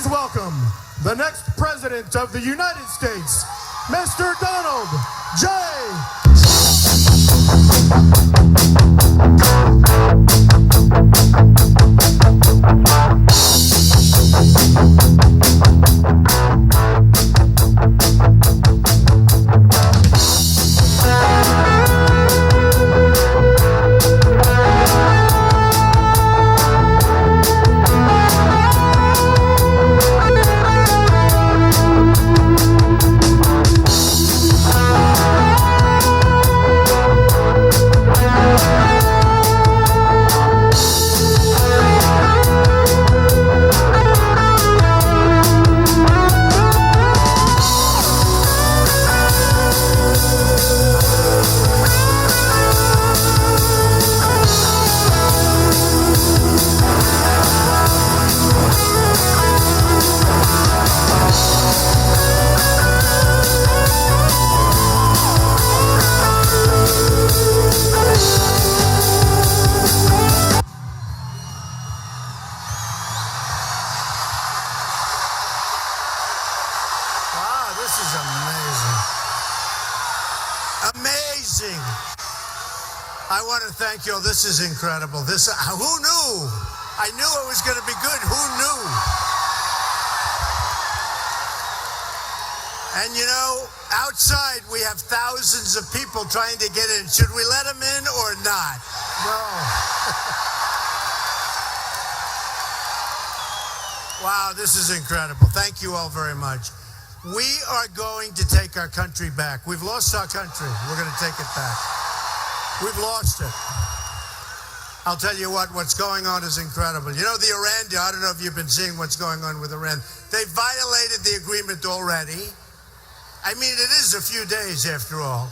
Please welcome the next President of the United States, Mr. Donald J. This is amazing. Amazing. I want to thank you all. This is incredible. This, who knew? I knew it was going to be good. Who knew? And you know, outside we have thousands of people trying to get in. Should we let them in or not? No. Wow, this is incredible. Thank you all very much. We are going to take our country back. We've lost our country. We're going to take it back. We've lost it. I'll tell you what's going on is incredible. You know, the Iran deal, I don't know if you've been seeing what's going on with Iran. They violated the agreement already. I mean, it is a few days after all.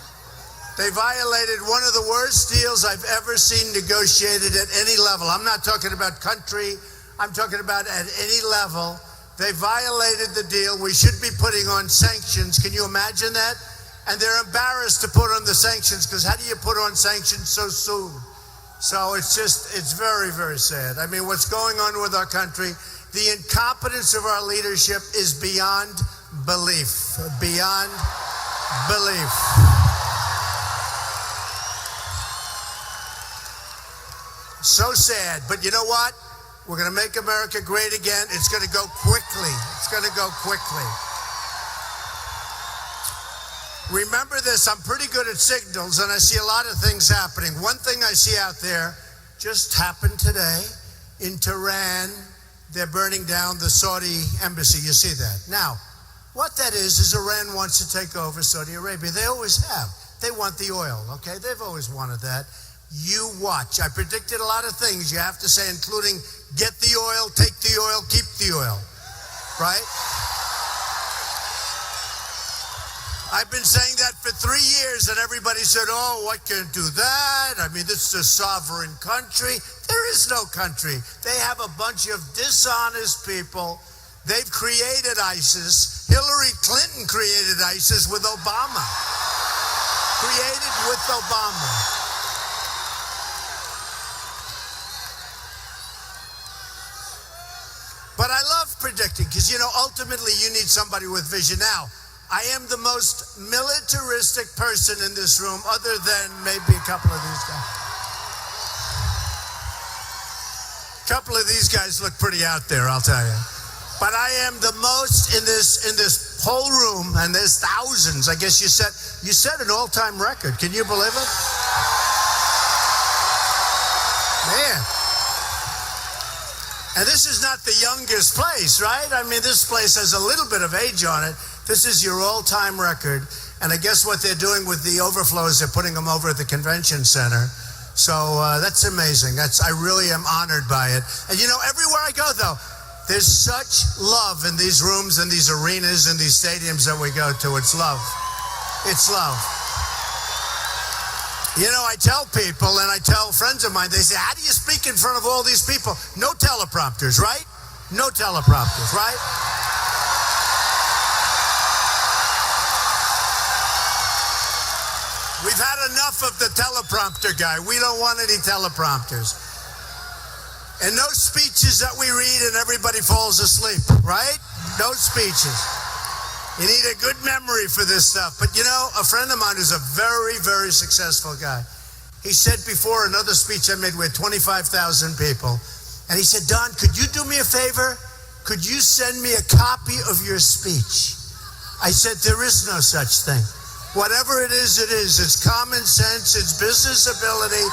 They violated one of the worst deals I've ever seen negotiated at any level. I'm not talking about country. I'm talking about at any level. They violated the deal. We should be putting on sanctions. Can you imagine that? And they're embarrassed to put on the sanctions because how do you put on sanctions so soon? So it's very, very sad. I mean, what's going on with our country, the incompetence of our leadership is beyond belief. Beyond belief. So sad. But you know what? We're going to make America great again. It's going to go quickly. It's going to go quickly. Remember this, I'm pretty good at signals, and I see a lot of things happening. One thing I see out there just happened today in Tehran. They're burning down the Saudi embassy. You see that? Now, what that is Iran wants to take over Saudi Arabia. They always have. They want the oil, okay? They've always wanted that. You watch. I predicted a lot of things you have to say, including get the oil, take the oil, keep the oil, right? I've been saying that for 3 years, and everybody said, oh, what can do that? I mean, this is a sovereign country. There is no country. They have a bunch of dishonest people. They've created ISIS. Hillary Clinton created ISIS with Obama. Created with Obama. But I love predicting because, you know, ultimately you need somebody with vision. Now, I am the most militaristic person in this room other than maybe a couple of these guys. A couple of these guys look pretty out there, I'll tell you. But I am the most in this whole room, and there's thousands. I guess you set an all-time record. Can you believe it? Man. And this is not the youngest place, right? I mean, this place has a little bit of age on it. This is your all-time record. And I guess what they're doing with the overflows, they're putting them over at the convention center. So that's amazing. I really am honored by it. And you know, everywhere I go, though, there's such love in these rooms and these arenas and these stadiums that we go to. It's love. It's love. You know, I tell people, and I tell friends of mine, they say, how do you speak in front of all these people? No teleprompters, right? No teleprompters, right? We've had enough of the teleprompter guy. We don't want any teleprompters. And no speeches that we read and everybody falls asleep, right? No speeches. You need a good memory for this stuff. But you know, a friend of mine who's a very, very successful guy, he said before another speech I made with 25,000 people, and he said, Don, could you do me a favor? Could you send me a copy of your speech? I said, there is no such thing. Whatever it is, it is. It's common sense, it's business ability,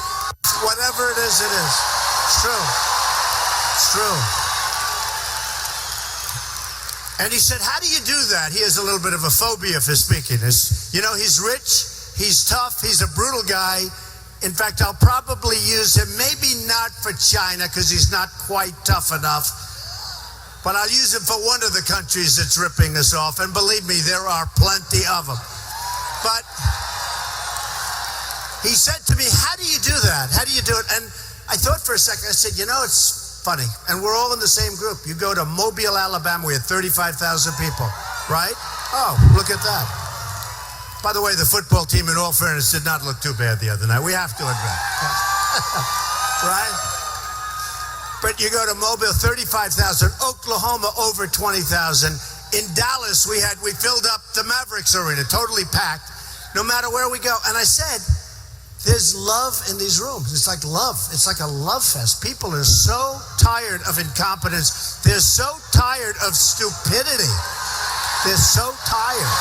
whatever it is, it is. It's true. It's true. And he said, how do you do that? He has a little bit of a phobia for speaking. You know, he's rich, he's tough, he's a brutal guy. In fact, I'll probably use him, maybe not for China, because he's not quite tough enough, but I'll use him for one of the countries that's ripping us off. And believe me, there are plenty of them. But he said to me, how do you do that? How do you do it? And I thought for a second, I said, you know, it's funny. And we're all in the same group. You go to Mobile, Alabama, we had 35,000 people, right? Oh, look at that. By the way, the football team, in all fairness, did not look too bad the other night. We have to admit. Right? But you go to Mobile, 35,000. Oklahoma, over 20,000. In Dallas, we filled up the Mavericks arena, totally packed, no matter where we go. And I said, there's love in these rooms. It's like love. It's like a love fest. People are so tired of incompetence. They're so tired of stupidity. They're so tired.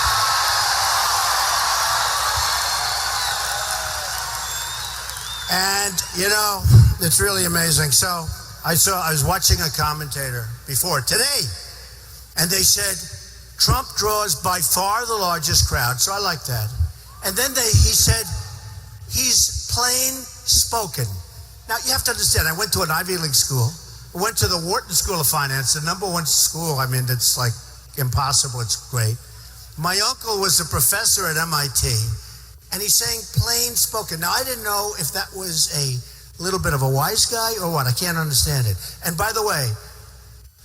And, you know, it's really amazing. So I was watching a commentator before today, and they said, Trump draws by far the largest crowd. So I like that. And then he said, he's plain spoken. Now, you have to understand, I went to an Ivy League school. I went to the Wharton School of Finance, the #1 school. I mean, it's like impossible. It's great. My uncle was a professor at MIT, and he's saying plain spoken. Now, I didn't know if that was a little bit of a wise guy or what. I can't understand it. And by the way,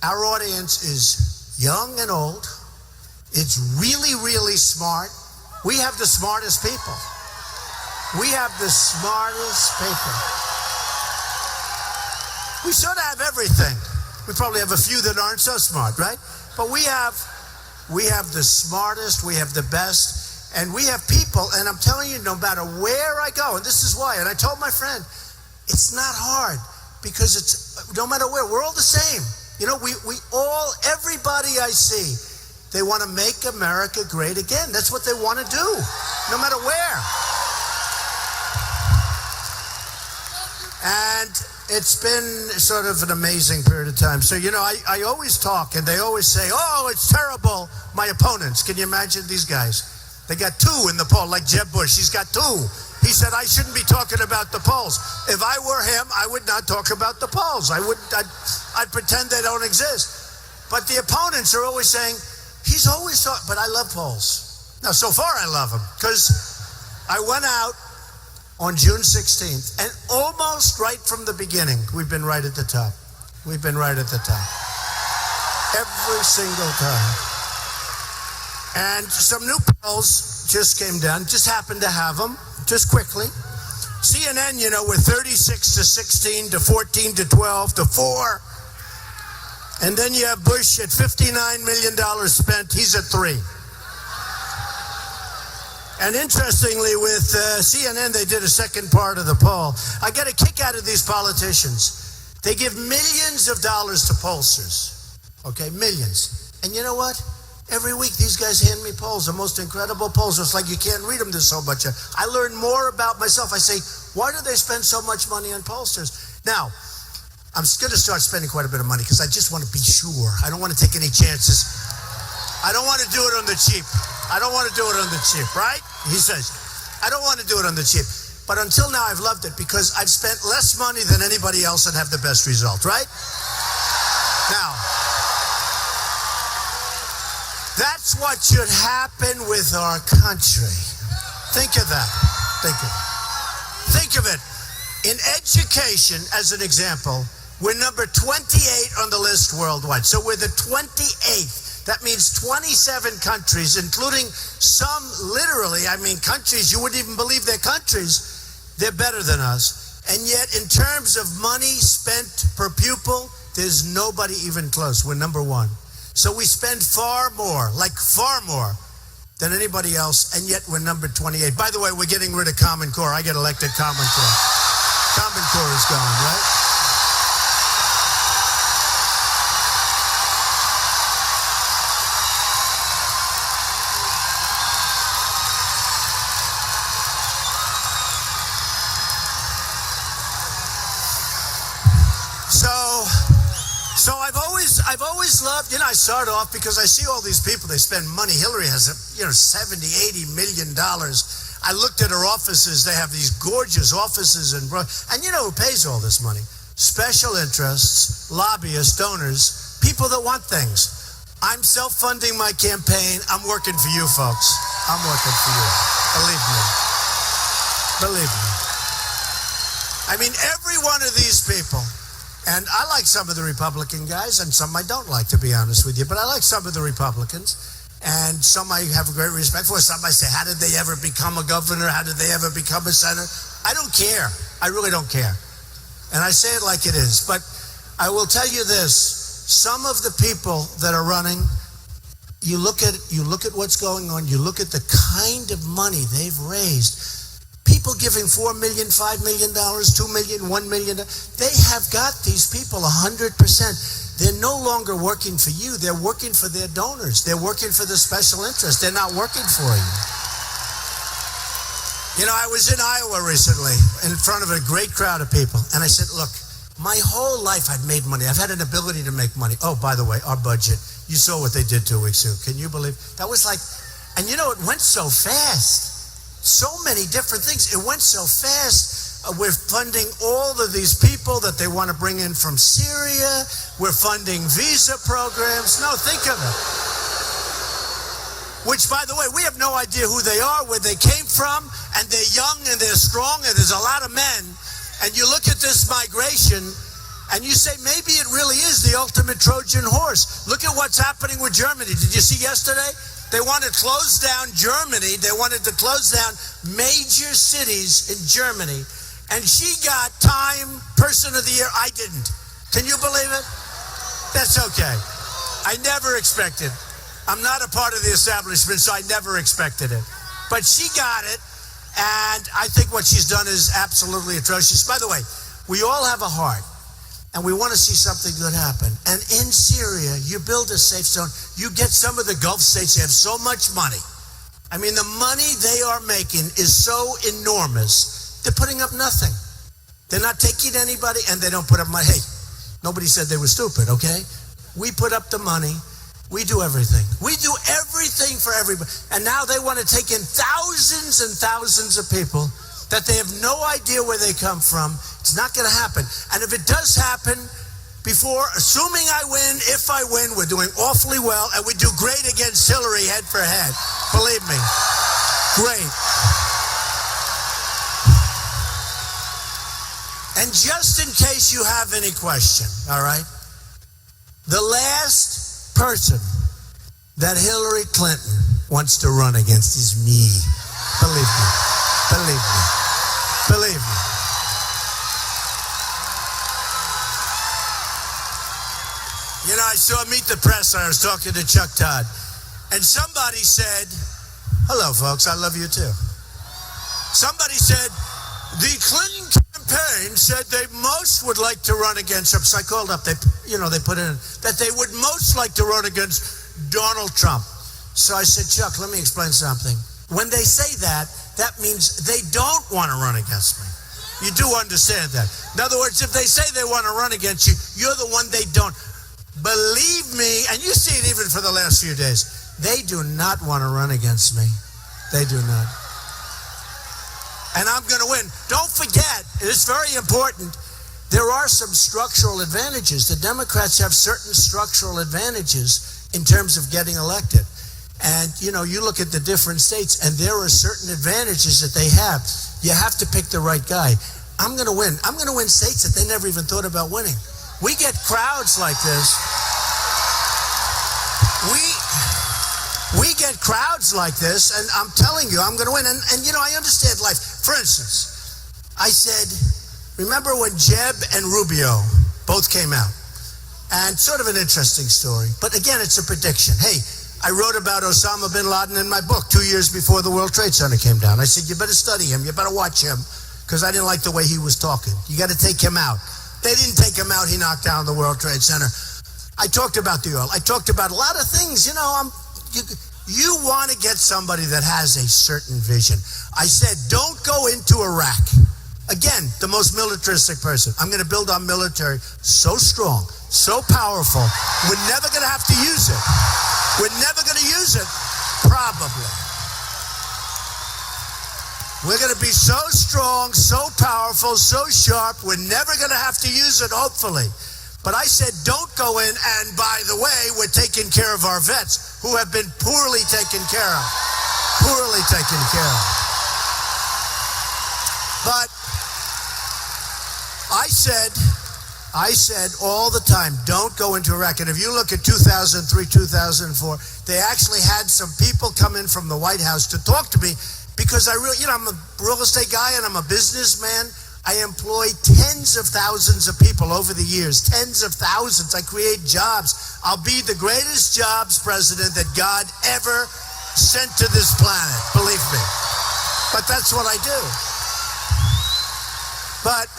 our audience is young and old. It's really, really smart. We have the smartest people. We have the smartest people. We sort of have everything. We probably have a few that aren't so smart, right? But we have the smartest, we have the best, and we have people, and I'm telling you, no matter where I go, and this is why, and I told my friend, it's not hard, because it's, no matter where, we're all the same. You know, we all, everybody I see, they want to make America great again. That's what they want to do, no matter where. And it's been sort of an amazing period of time. So, you know, I always talk, and they always say, oh, it's terrible, my opponents. Can you imagine these guys? They got 2 in the poll, like Jeb Bush. He's got 2. He said, I shouldn't be talking about the polls. If I were him, I would not talk about the polls. I'd pretend they don't exist. But the opponents are always saying, he's always talking, but I love polls. Now, so far I love them, because I went out on June 16th, and almost right from the beginning, we've been right at the top. We've been right at the top. Every single time. And some new polls just came down, just happened to have them, just quickly. CNN, you know, we're 36 to 16 to 14 to 12 to 4. And then you have Bush at $59 million spent. He's at 3. And interestingly, with CNN, they did a second part of the poll. I get a kick out of these politicians. They give millions of dollars to pollsters. Okay, millions. And you know what? Every week, these guys hand me polls, the most incredible polls. It's like you can't read them, there's so much. I learn more about myself. I say, why do they spend so much money on pollsters? Now, I'm going to start spending quite a bit of money because I just want to be sure. I don't want to take any chances. I don't want to do it on the cheap. I don't want to do it on the cheap, right? He says, I don't want to do it on the cheap. But until now, I've loved it because I've spent less money than anybody else and have the best result, right? Now, that's what should happen with our country. Think of that. Think of it. Think of it. In education, as an example, we're number 28 on the list worldwide. So we're the 28th. That means 27 countries, including some literally, I mean, countries you wouldn't even believe they're countries. They're better than us. And yet, in terms of money spent per pupil, there's nobody even close. We're number one. So we spend far more than anybody else, and yet we're number 28. By the way, we're getting rid of Common Core. I get elected Common Core. Common Core is gone, right? So I've always loved, I start off because I see all these people, they spend money. Hillary has, $70, $80 million. I looked at her offices. They have these gorgeous offices. And you know who pays all this money? Special interests, lobbyists, donors, people that want things. I'm self-funding my campaign. I'm working for you, folks. I'm working for you. Believe me. Believe me. I mean, every one of these people. And I like some of the Republican guys, and some I don't like, to be honest with you. But I like some of the Republicans, and some I have a great respect for. Some I say, how did they ever become a governor? How did they ever become a senator? I don't care. I really don't care. And I say it like it is. But I will tell you this. Some of the people that are running, you look at what's going on. You look at the kind of money they've raised. People giving $4 million, $5 million, $2 million, $1 million. They have got these people 100%. They're no longer working for you. They're working for their donors. They're working for the special interest. They're not working for you. I was in Iowa recently in front of a great crowd of people. And I said, look, my whole life I've made money. I've had an ability to make money. Oh, by the way, our budget. You saw what they did 2 weeks ago. Can you believe? That was like, and it went so fast. So many different things. It went so fast. We're funding all of these people that they want to bring in from Syria. We're funding visa programs. No, think of it. Which, by the way, we have no idea who they are, where they came from, and they're young and they're strong, and there's a lot of men. And you look at this migration, and you say, maybe it really is the ultimate Trojan horse. Look at what's happening with Germany. Did you see yesterday? They want to close down Germany. They wanted to close down major cities in Germany. And she got Time Person of the Year. I didn't. Can you believe it? That's okay. I never expected. I'm not a part of the establishment, so I never expected it. But she got it, and I think what she's done is absolutely atrocious. By the way, we all have a heart. And we want to see something good happen. And in Syria, you build a safe zone. You get some of the Gulf states. They have so much money. I mean, the money they are making is so enormous. They're putting up nothing. They're not taking anybody, and they don't put up money. Hey, nobody said they were stupid, okay? We put up the money. We do everything. We do everything for everybody. And now they want to take in thousands and thousands of people that they have no idea where they come from. It's not going to happen. And if it does happen, assuming I win, if I win, we're doing awfully well, and we do great against Hillary head for head. Believe me. Great. And just in case you have any question, all right, the last person that Hillary Clinton wants to run against is me. Believe me. Believe me. Believe me. I saw Meet the Press. I was talking to Chuck Todd. And somebody said, hello, folks, I love you too. Somebody said, the Clinton campaign said they most would like to run against Trump. So I called up, they put in that they would most like to run against Donald Trump. So I said, Chuck, let me explain something. When they say that, that means they don't want to run against me. You do understand that. In other words, if they say they want to run against you, you're the one they don't. Believe me, and you see it even for the last few days, they do not want to run against me. They do not. And I'm going to win. Don't forget, it's very important, there are some structural advantages. The Democrats have certain structural advantages in terms of getting elected. And, you look at the different states, and there are certain advantages that they have. You have to pick the right guy. I'm going to win. I'm going to win states that they never even thought about winning. We get crowds like this. We get crowds like this, and I'm telling you, I'm going to win. And I understand life. For instance, I said, Remember when Jeb and Rubio both came out? And sort of an interesting story. But again, it's a prediction. Hey, I wrote about Osama bin Laden in my book 2 years before the World Trade Center came down. I said, you better study him. You better watch him, because I didn't like the way he was talking. You got to take him out. They didn't take him out. He knocked down the World Trade Center. I talked about the oil. I talked about a lot of things. You want to get somebody that has a certain vision. I said, don't go into Iraq. Again, the most militaristic person. I'm going to build our military so strong, so powerful, we're never going to have to use it. We're never going to use it, probably. We're going to be so strong, so powerful, so sharp, we're never going to have to use it, hopefully. But I said, don't go in, and by the way, we're taking care of our vets who have been poorly taken care of. Poorly taken care of. But I said all the time, don't go into Iraq. And if you look at 2003, 2004, they actually had some people come in from the White House to talk to me, because I'm a real estate guy and I'm a businessman. I employ tens of thousands of people over the years, tens of thousands. I create jobs. I'll be the greatest jobs president that God ever sent to this planet, believe me. But that's what I do. But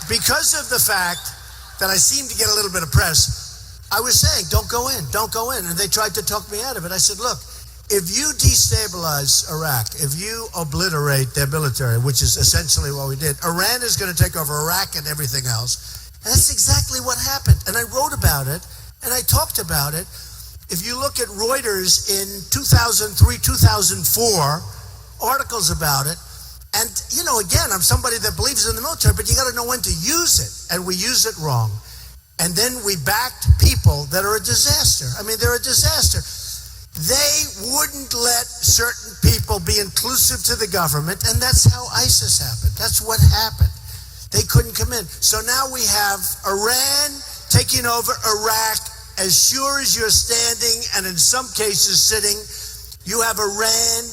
because of the fact that I seem to get a little bit of press, I was saying, don't go in. And they tried to talk me out of it. I said, look, if you destabilize Iraq, if you obliterate their military, which is essentially what we did, Iran is going to take over Iraq and everything else. And that's exactly what happened. And I wrote about it, and I talked about it. If you look at Reuters in 2003, 2004, articles about it, and, again, I'm somebody that believes in the military, but you got to know when to use it, and we use it wrong. And then we backed people that are a disaster. I mean, they're a disaster. They wouldn't let certain people be inclusive to the government, and that's how ISIS happened. That's what happened. They couldn't come in. So now we have Iran taking over Iraq as sure as you're standing, and in some cases sitting. You have Iran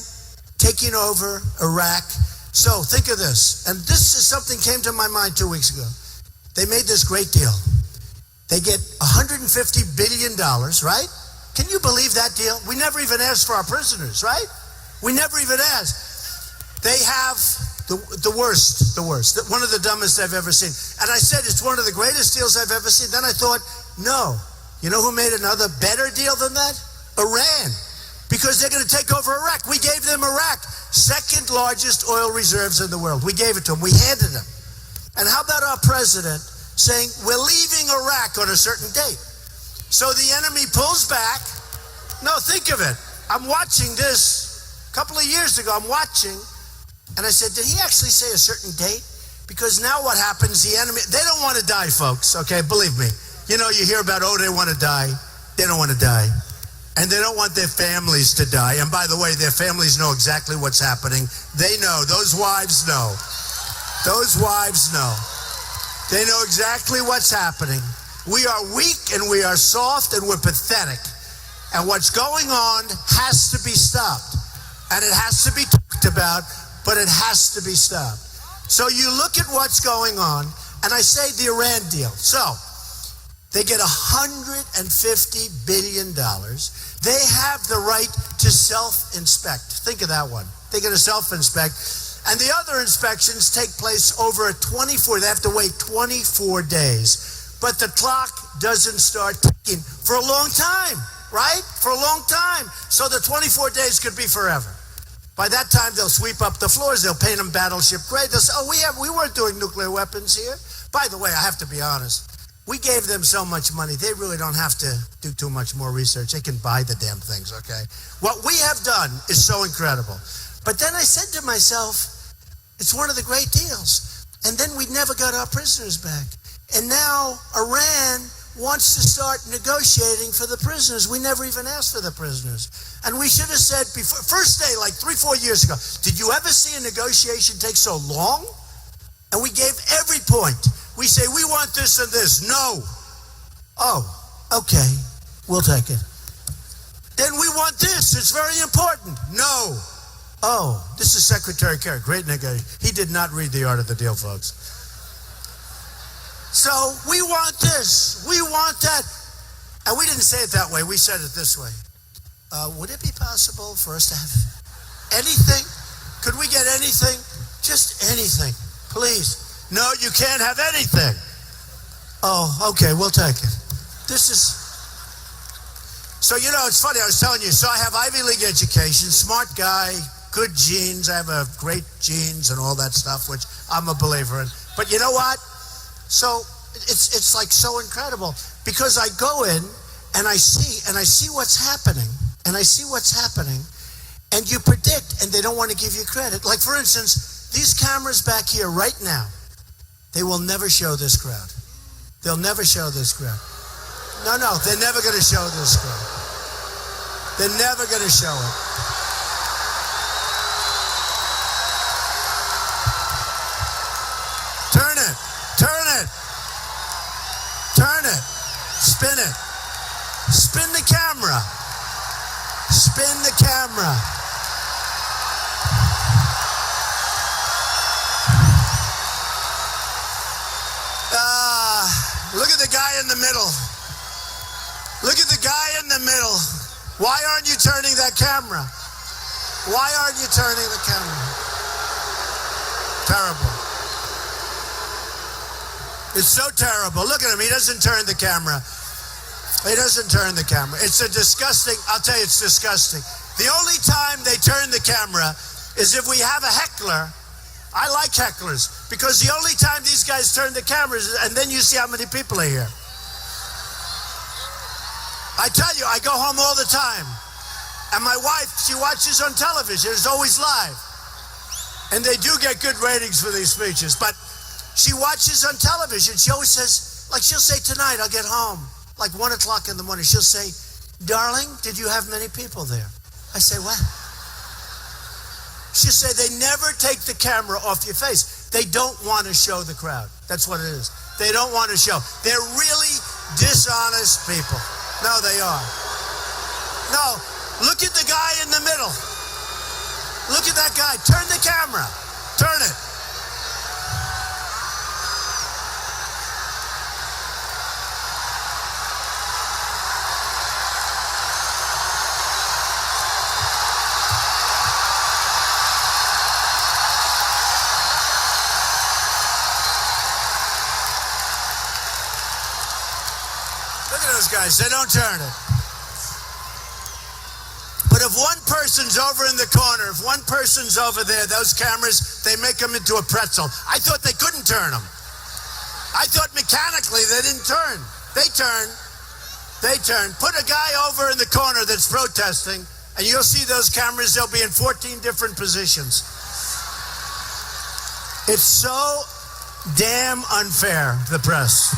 taking over Iraq. So think of this, and this is something came to my mind 2 weeks ago. They made this great deal. They get $150 billion, right? Can you believe that deal? We never even asked for our prisoners, right? We never even asked. They have the worst, one of the dumbest I've ever seen. And I said, it's one of the greatest deals I've ever seen. Then I thought, no. You know who made another better deal than that? Iran. Because they're going to take over Iraq. We gave them Iraq. Second largest oil reserves in the world. We gave it to them. We handed them. And how about our president saying, we're leaving Iraq on a certain date? So the enemy pulls back. No, think of it. I'm watching this a couple of years ago. I'm watching. And I said, did he actually say a certain date? Because now what happens, the enemy, they don't want to die, folks, okay? Believe me. You hear about, they want to die. They don't want to die. And they don't want their families to die. And by the way, their families know exactly what's happening. They know. Those wives know. Those wives know. They know exactly what's happening. We are weak and we are soft and we're pathetic. And what's going on has to be stopped. And it has to be talked about, but it has to be stopped. So you look at what's going on, and I say the Iran deal. So they get $150 billion. They have the right to self-inspect. Think of that one. They're going to self-inspect. And the other inspections take place over they have to wait 24 days. But the clock doesn't start ticking for a long time, right? For a long time. So the 24 days could be forever. By that time, they'll sweep up the floors. They'll paint them battleship gray. They'll say, we weren't doing nuclear weapons here. By the way, I have to be honest. We gave them so much money, they really don't have to do too much more research. They can buy the damn things, okay? What we have done is so incredible. But then I said to myself, it's one of the great deals. And then we never got our prisoners back. And now Iran wants to start negotiating for the prisoners. We never even asked for the prisoners. And we should have said before, first day, like 3-4 years ago, did you ever see a negotiation take so long? And we gave every point. We say, we want this and this. No. Oh, okay. We'll take it. Then we want this. It's very important. No. Oh, this is Secretary Kerry. Great nigga. He did not read The Art of the Deal, folks. So we want this, we want that. And we didn't say it that way, we said it this way. Would it be possible for us to have anything? Could we get anything? Just anything, please. No, you can't have anything. Oh, okay, we'll take it. This is... So, you know, it's funny, I was telling you, so I have Ivy League education, smart guy, good genes, I have a great genes and all that stuff, which I'm a believer in. But you know what? So it's like so incredible because I go in and I see what's happening, and you predict, and they don't want to give you credit. Like, for instance, these cameras back here right now, they will never show this crowd. They'll never show this crowd. No, they're never going to show this crowd. They're never going to show it. Turn it. Spin it. Spin the camera. Look at the guy in the middle. Why aren't you turning that camera? Terrible. It's so terrible. Look at him. He doesn't turn the camera. It's a disgusting, I'll tell you, it's disgusting. The only time they turn the camera is if we have a heckler. I like hecklers because the only time these guys turn the cameras, and then you see how many people are here. I tell you, I go home all the time. And my wife, she watches on television. It's always live. And they do get good ratings for these speeches. But she watches on television. She always says, like she'll say, tonight I'll get home, like 1 o'clock in the morning. She'll say, darling, did you have many people there? I say, what? She'll say, they never take the camera off your face. They don't want to show the crowd. That's what it is. They don't want to show. They're really dishonest people. No, they are. No, look at the guy in the middle. Look at that guy. Turn the camera. Turn it. Guys, they don't turn it. But if one person's over in the corner, if one person's over there, those cameras, they make them into a pretzel. I thought they couldn't turn them. I thought mechanically they didn't turn. They turn. Put a guy over in the corner that's protesting, and you'll see those cameras, they'll be in 14 different positions. It's so damn unfair, the press.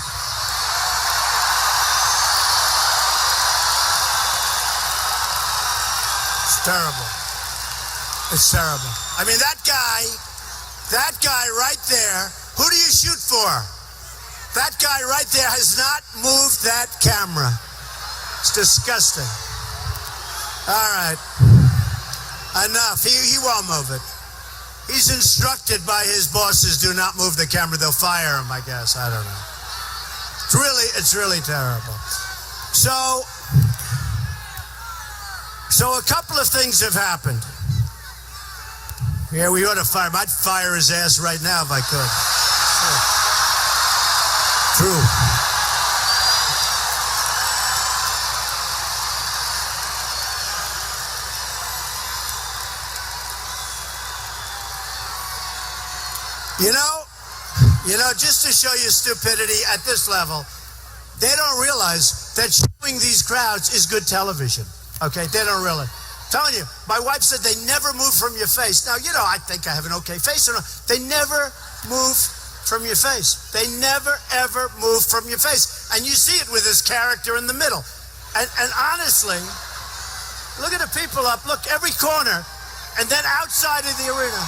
Terrible. It's terrible. I mean, that guy right there, who do you shoot for? That guy right there has not moved that camera. It's disgusting. All right. Enough. He won't move it. He's instructed by his bosses, do not move the camera. They'll fire him, I guess. I don't know. It's really terrible. So a couple of things have happened. Yeah, we ought to fire him. I'd fire his ass right now if I could. True. You know, just to show you stupidity at this level, they don't realize that showing these crowds is good television. Okay, they don't really. I'm telling you, my wife said they never move from your face. Now, you know, I think I have an okay face. They never move from your face. They never, ever move from your face. And you see it with this character in the middle. And honestly, look at the people up. Look, every corner. And then outside of the arena.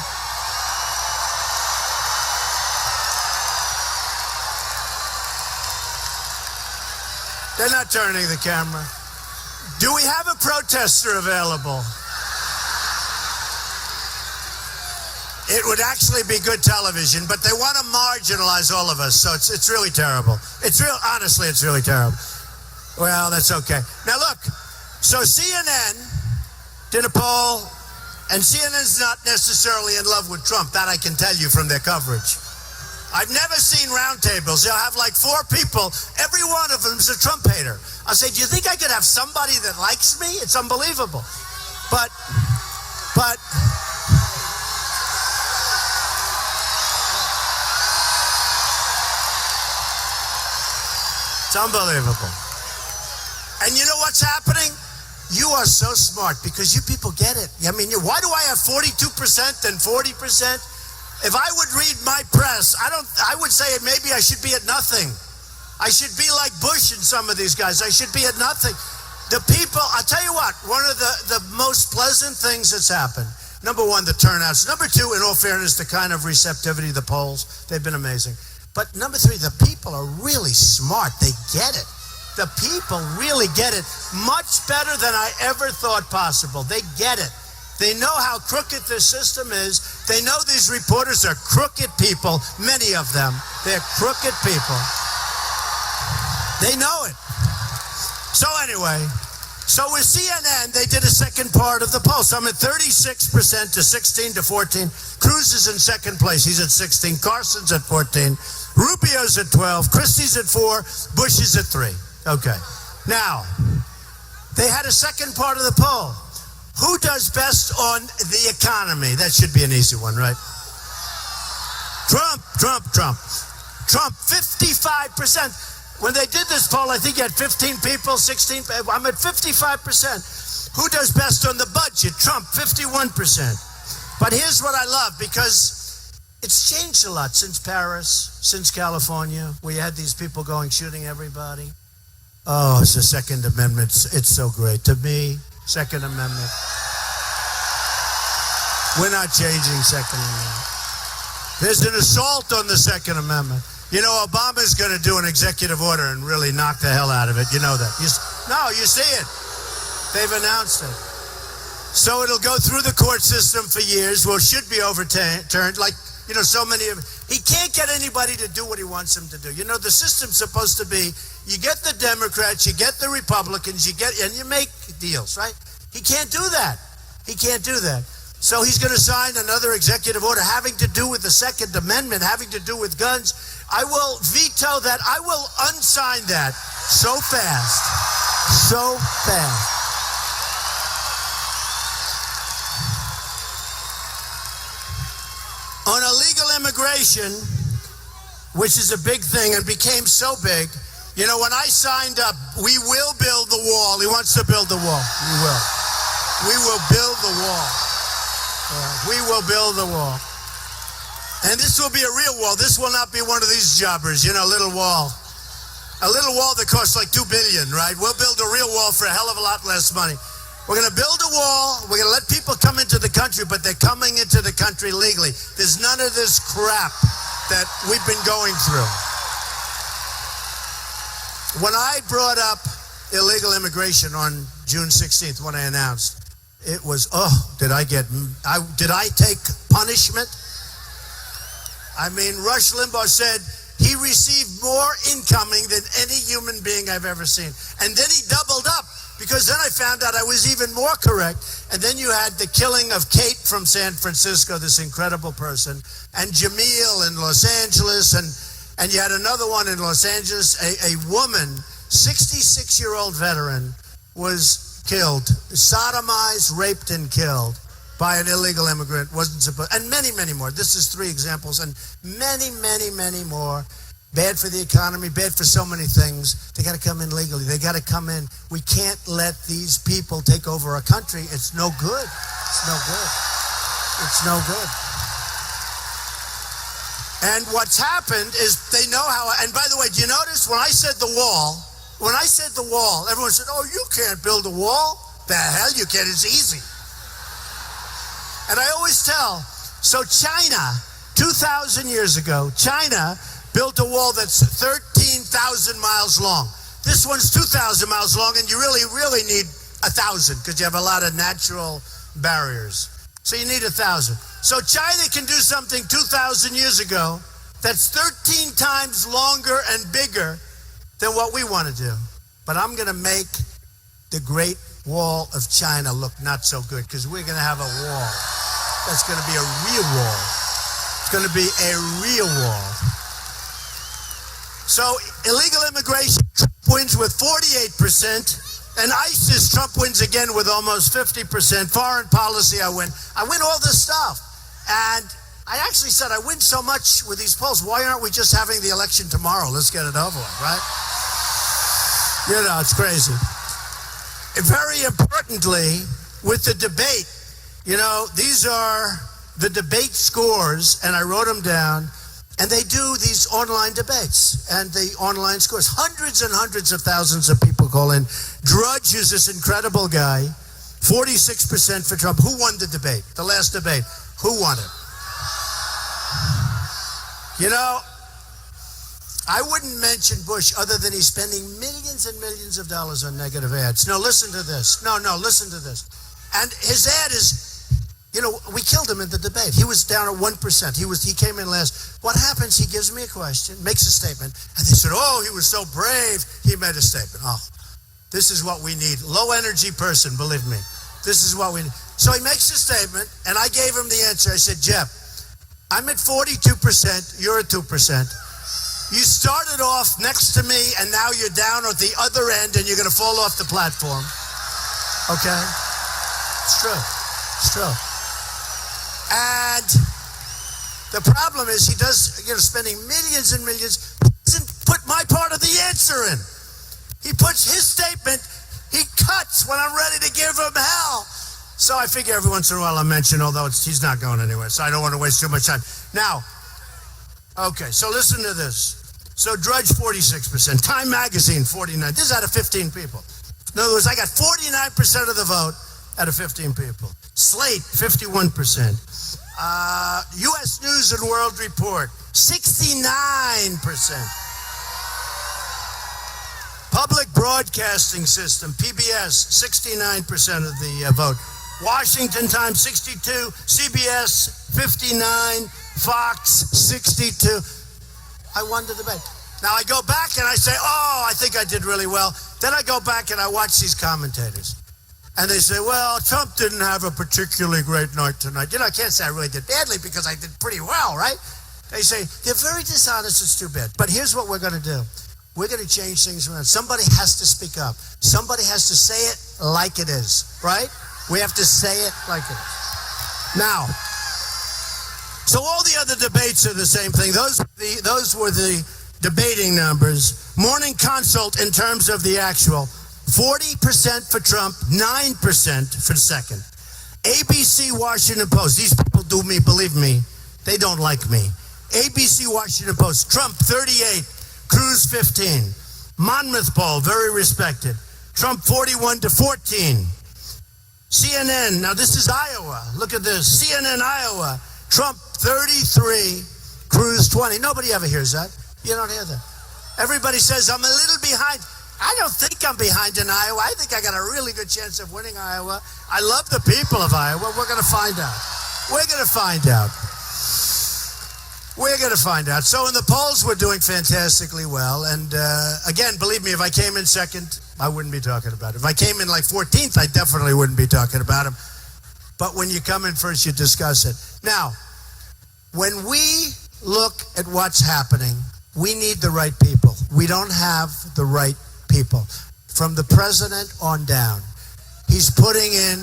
They're not turning the camera. Do we have a protester available? It would actually be good television, but they want to marginalize all of us, so it's really terrible. Honestly, it's really terrible. Well, that's okay. Now look, so CNN did a poll, and CNN's not necessarily in love with Trump. That I can tell you from their coverage. I've never seen roundtables. They'll have like 4 people. Every one of them's a Trump hater. I'll say, do you think I could have somebody that likes me? It's unbelievable. But it's unbelievable. And you know what's happening? You are so smart because you people get it. I mean, why do I have 42% and 40%? If I would read my press, I would say maybe I should be at nothing. I should be like Bush and some of these guys. I should be at nothing. The people, I'll tell you what, one of the most pleasant things that's happened, number one, the turnouts. Number two, in all fairness, the kind of receptivity, the polls, they've been amazing. But number three, the people are really smart. They get it. The people really get it much better than I ever thought possible. They get it. They know how crooked this system is. They know these reporters are crooked people, many of them. They're crooked people. They know it. So anyway, so with CNN, they did a second part of the poll. So I'm at 36% to 16 to 14. Cruz is in second place. He's at 16. Carson's at 14. Rubio's at 12. Christie's at 4. Bush is at 3. Okay. Now, they had a second part of the poll. Who does best on the economy? That should be an easy one, right? Trump. 55%. When they did this poll, I think you had 15 people, 16. I'm at 55%. Who does best on the budget? Trump, 51%. But here's what I love, because it's changed a lot since Paris, since California. We had these people going, shooting everybody. Oh, it's the Second Amendment. It's so great. To me, Second Amendment. We're not changing Second Amendment. There's an assault on the Second Amendment. You know, Obama's going to do an executive order and really knock the hell out of it. You know that. You see it. They've announced it. So it'll go through the court system for years. Well, should be overturned. Like, you know, so many of... He can't get anybody to do what he wants him to do. You know, the system's supposed to be, you get the Democrats, you get the Republicans, and you make deals, right? He can't do that. He can't do that. So he's going to sign another executive order having to do with the Second Amendment, having to do with guns. I will veto that. I will unsign that so fast. So fast. On illegal immigration, which is a big thing and became so big, you know, when I signed up, we will build the wall. He wants to build the wall. We will. We will build the wall. We will build the wall. And this will be a real wall. This will not be one of these jobbers, you know, little wall. A little wall that costs like $2 billion, right? We'll build a real wall for a hell of a lot less money. We're going to build a wall. We're going to let people come into the country, but they're coming into the country legally. There's none of this crap that we've been going through. When I brought up illegal immigration on June 16th, when I announced, it was, did I take punishment? I mean, Rush Limbaugh said he received more incoming than any human being I've ever seen. And then he doubled up, because then I found out I was even more correct. And then you had the killing of Kate from San Francisco, this incredible person, and Jamil in Los Angeles, and you had another one in Los Angeles, a woman, 66-year-old veteran, was killed, sodomized, raped, and killed by an illegal immigrant. Wasn't supposed, and many, many more. This is 3 examples, and many, many, many more. Bad for the economy, bad for so many things. They got to come in legally. They got to come in. We can't let these people take over our country. It's no good. It's no good. It's no good. And what's happened is they know how, and by the way, do you notice when I said the wall, everyone said, oh, you can't build a wall. The hell you can, it's easy. And I always tell, so China, 2,000 years ago, China built a wall that's 13,000 miles long. This one's 2,000 miles long, and you really, really need 1,000 because you have a lot of natural barriers. So you need 1,000. So China can do something 2,000 years ago that's 13 times longer and bigger than what we want to do. But I'm going to make the Great Wall of China look not so good, because we're going to have a wall that's going to be a real wall. It's going to be a real wall. So illegal immigration, Trump wins with 48%. And ISIS, Trump wins again with almost 50%. Foreign policy, I win. I win all this stuff. And I actually said, I win so much with these polls. Why aren't we just having the election tomorrow? Let's get it over with, right? You know, it's crazy. Very importantly, with the debate, you know, these are the debate scores, and I wrote them down. And they do these online debates and the online scores. Hundreds and hundreds of thousands of people call in. Drudge is this incredible guy. 46% for Trump. Who won the debate? The last debate. Who won it? You know, I wouldn't mention Bush other than he's spending millions and millions of dollars on negative ads. No, listen to this. No, listen to this. And his ad is, you know, we killed him in the debate. He was down at 1%. He came in last. What happens? He gives me a question, makes a statement, and they said, oh, he was so brave. He made a statement. Oh, this is what we need. Low energy person, believe me. This is what we need. So he makes a statement, and I gave him the answer. I said, Jeff, I'm at 42%. You're at 2%. You started off next to me, and now you're down at the other end, and you're going to fall off the platform. Okay? It's true. It's true. And the problem is he does, you know, spending millions and millions, doesn't put my part of the answer in. He puts his statement, he cuts when I'm ready to give him hell. So I figure every once in a while I'll mention, although he's not going anywhere, so I don't want to waste too much time. Now, okay, so listen to this. So Drudge, 46%. Time Magazine, 49%. This is out of 15 people. In other words, I got 49% of the vote out of 15 people. Slate, 51%. U.S. News and World Report, 69%. Public Broadcasting System, PBS, 69% of the vote. Washington Times, 62. CBS, 59. Fox, 62. I won the debate. Now I go back and I say, oh, I think I did really well. Then I go back and I watch these commentators. And they say, well, Trump didn't have a particularly great night tonight. You know, I can't say I really did badly because I did pretty well, right? They say, they're very dishonest, it's too bad. But here's what we're going to do. We're going to change things around. Somebody has to speak up. Somebody has to say it like it is, right? We have to say it like it is. Now, so all the other debates are the same thing. Those were the debating numbers. Morning Consult in terms of the actual. 40% for Trump, 9% for second. ABC Washington Post. These people do me, believe me, they don't like me. ABC Washington Post. Trump, 38. Cruz, 15. Monmouth poll, very respected. Trump, 41-14. CNN, now this is Iowa. Look at this. CNN, Iowa. Trump, 33. Cruz, 20. Nobody ever hears that. You don't hear that. Everybody says, I'm a little behind. I don't think I'm behind in Iowa. I think I got a really good chance of winning Iowa. I love the people of Iowa. We're going to find out. We're going to find out. We're going to find out. So in the polls, we're doing fantastically well. And again, believe me, if I came in second, I wouldn't be talking about it. If I came in like 14th, I definitely wouldn't be talking about him. But when you come in first, you discuss it. Now, when we look at what's happening, we need the right people. We don't have the right people. From the president on down. He's putting in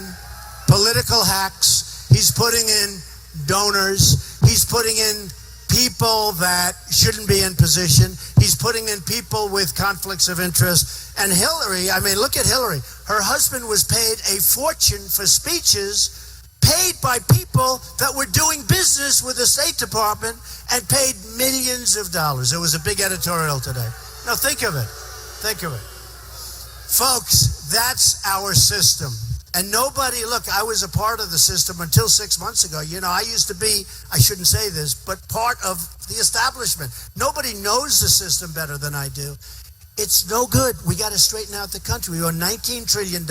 political hacks. He's putting in donors. He's putting in people that shouldn't be in position. He's putting in people with conflicts of interest. And Hillary, I mean, look at Hillary. Her husband was paid a fortune for speeches paid by people that were doing business with the State Department and paid millions of dollars. There was a big editorial today. Now think of it. Think of it. Folks, that's our system. And nobody, look, I was a part of the system until 6 months ago. You know, I used to be, I shouldn't say this, but part of the establishment. Nobody knows the system better than I do. It's no good. We got to straighten out the country. We owe $19 trillion.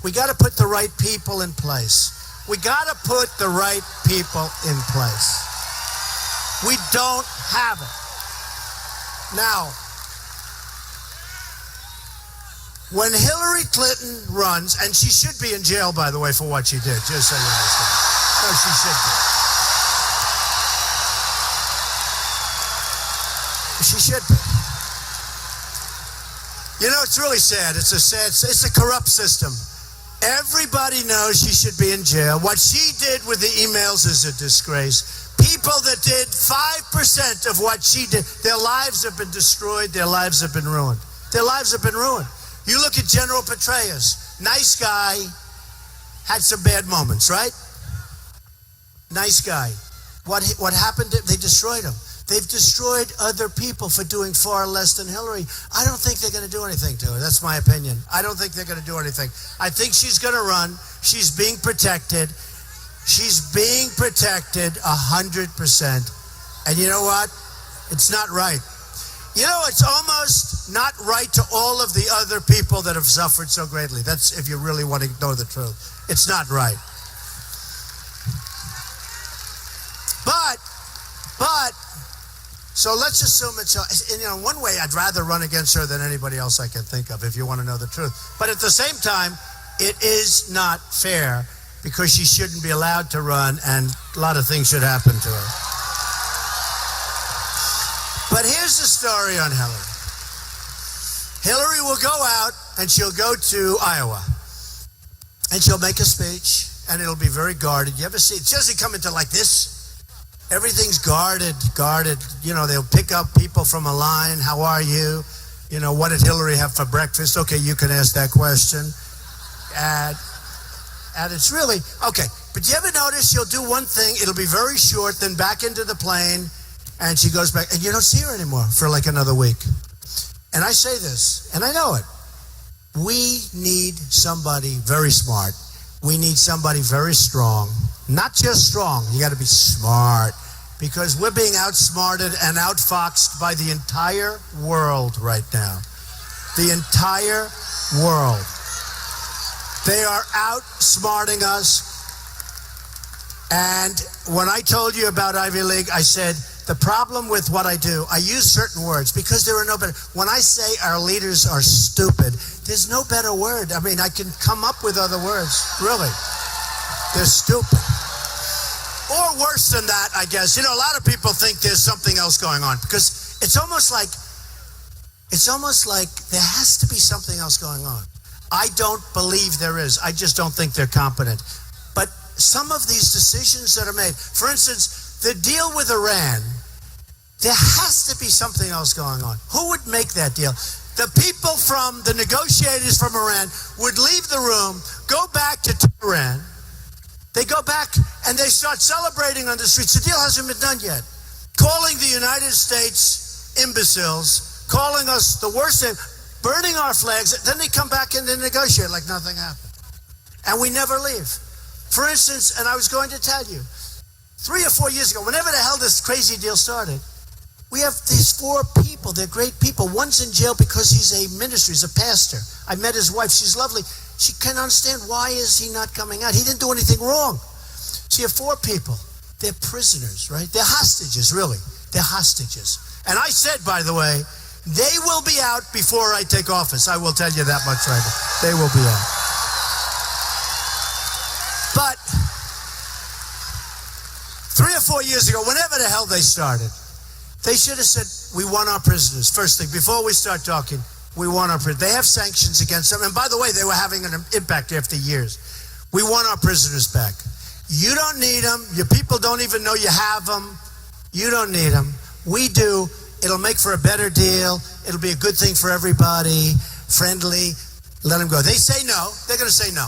We got to put the right people in place. We got to put the right people in place. We don't have it. Now, when Hillary Clinton runs, and she should be in jail, by the way, for what she did, just so you understand. No, she should be. She should be. You know, it's really sad. It's a corrupt system. Everybody knows she should be in jail. What she did with the emails is a disgrace. People that did 5% of what she did, their lives have been destroyed. Their lives have been ruined. Their lives have been ruined. You look at General Petraeus. Nice guy. Had some bad moments, right? Nice guy. What happened? They destroyed him. They've destroyed other people for doing far less than Hillary. I don't think they're going to do anything to her. That's my opinion. I don't think they're going to do anything. I think she's going to run. She's being protected. She's being protected 100%. And you know what? It's not right. You know, it's almost not right to all of the other people that have suffered so greatly. That's if you really want to know the truth. It's not right. But, so let's assume it's, you know, one way I'd rather run against her than anybody else I can think of, if you want to know the truth. But at the same time, it is not fair because she shouldn't be allowed to run and a lot of things should happen to her. But here's the story on Hillary. Hillary will go out and she'll go to Iowa and she'll make a speech and it'll be very guarded. You ever see it? She doesn't come into like this. Everything's guarded. You know, they'll pick up people from a line. How are you? You know, what did Hillary have for breakfast? Okay, you can ask that question. And it's really, okay. But you ever notice she'll do one thing, it'll be very short, then back into the plane, and she goes back, and you don't see her anymore for like another week. And I say this, and I know it. We need somebody very smart. We need somebody very strong. Not just strong, you got to be smart. Because we're being outsmarted and outfoxed by the entire world right now. The entire world. They are outsmarting us. And when I told you about Ivy League, I said, the problem with what I do, I use certain words because there are no better. When I say our leaders are stupid, there's no better word. I mean, I can come up with other words, really. They're stupid. Or worse than that, I guess. You know, a lot of people think there's something else going on because it's almost like there has to be something else going on. I don't believe there is. I just don't think they're competent. But some of these decisions that are made, for instance, the deal with Iran, there has to be something else going on. Who would make that deal? The people from the negotiators from Iran would leave the room, go back to Tehran. They go back and they start celebrating on the streets. The deal hasn't been done yet. Calling the United States imbeciles, calling us the worst thing, burning our flags. Then they come back and they negotiate like nothing happened. And we never leave. For instance, and I was going to tell you, 3 or 4 years ago, whenever the hell this crazy deal started, we have these 4 people. They're great people. One's in jail because he's a minister, he's a pastor. I met his wife. She's lovely. She can't understand why is he not coming out. He didn't do anything wrong. So you have 4 people. They're prisoners, right? They're hostages, really. They're hostages. And I said, by the way, they will be out before I take office. I will tell you that much right now. They will be out. But 3 or 4 years ago, whenever the hell they started, they should have said, we want our prisoners. First thing, before we start talking, we want our prisoners. They have sanctions against them. And by the way, they were having an impact after years. We want our prisoners back. You don't need them. Your people don't even know you have them. You don't need them. We do. It'll make for a better deal. It'll be a good thing for everybody. Friendly. Let them go. They say no. They're going to say no.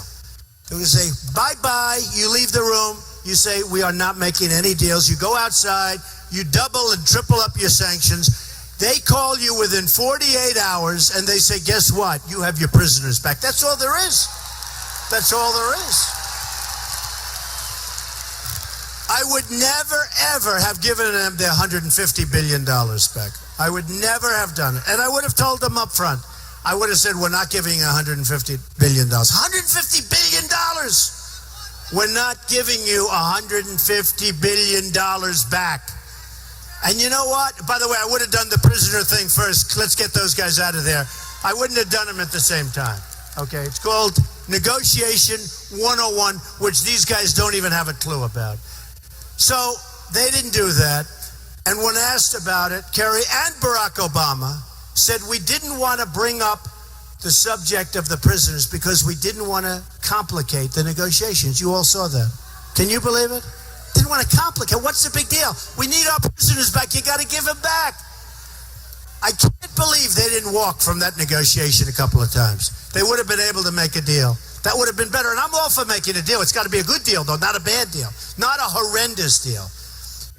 They're going to say, bye-bye. You leave the room. You say, we are not making any deals. You go outside. You double and triple up your sanctions. They call you within 48 hours and they say, guess what? You have your prisoners back. That's all there is. That's all there is. I would never, ever have given them their $150 billion back. I would never have done it. And I would have told them up front. I would have said, we're not giving $150 billion. $150 billion! We're not giving you $150 billion back. And you know what? By the way, I would have done the prisoner thing first. Let's get those guys out of there. I wouldn't have done them at the same time. Okay, it's called Negotiation 101, which these guys don't even have a clue about. So they didn't do that. And when asked about it, Kerry and Barack Obama said we didn't want to bring up the subject of the prisoners because we didn't want to complicate the negotiations. You all saw that. Can you believe it? Didn't want to complicate. What's the big deal? We need our prisoners back. You got to give them back. I can't believe they didn't walk from that negotiation a couple of times. They would have been able to make a deal. That would have been better. And I'm all for making a deal. It's got to be a good deal, though, not a bad deal. Not a horrendous deal.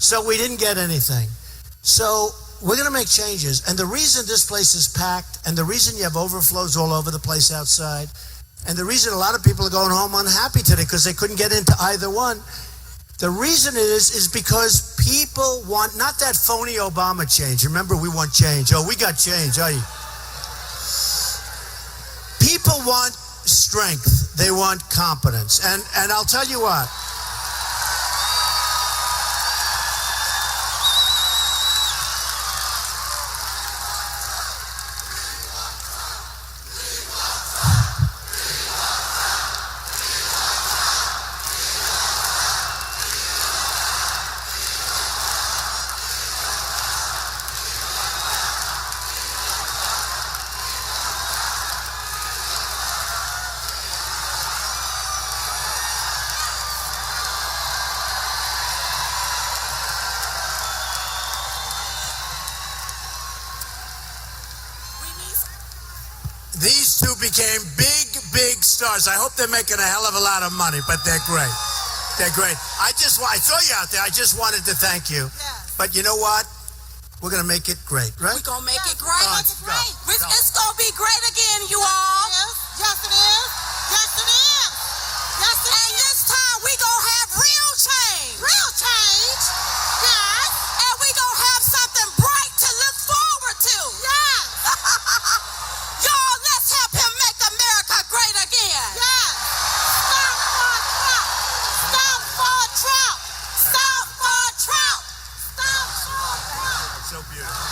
So we didn't get anything. So we're going to make changes. And the reason this place is packed, and the reason you have overflows all over the place outside, and the reason a lot of people are going home unhappy today because they couldn't get into either one, the reason is because people want, not that phony Obama change. Remember, we want change. Oh, we got change. People want strength. They want competence. And I'll tell you what. These two became big stars. I hope they're making a hell of a lot of money, but they're great. They're great. I saw you out there. I just wanted to thank you. Yes. But you know what? We're going to make it great, right? We're going to make it great. It's great. It's going to be great again, you all. Yes, it is. Yes, it is. Yes, it is. And this time, we're going to have real change. Real change. Yes. And we're going to have something bright to look forward to. Yes. Y'all, let's help him make America great again. Yes. Stop for Trump. Stop for Trump. Stop for Trump. So beautiful.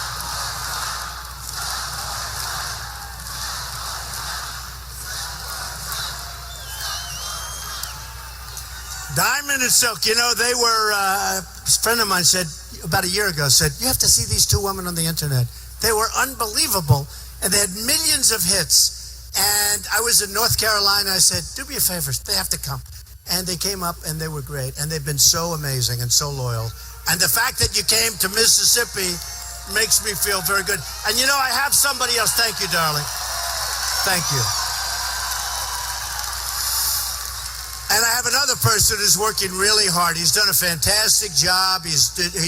Diamond and Silk, you know, they were, a friend of mine said, about a year ago, said, you have to see these two women on the internet. They were unbelievable, and they had millions of hits. And I was in North Carolina. I said, do me a favor, they have to come. And they came up, and they were great. And they've been so amazing and so loyal. And the fact that you came to Mississippi makes me feel very good. And you know, I have somebody else. Thank you, darling. Thank you. And I have another person who's working really hard. He's done a fantastic job. He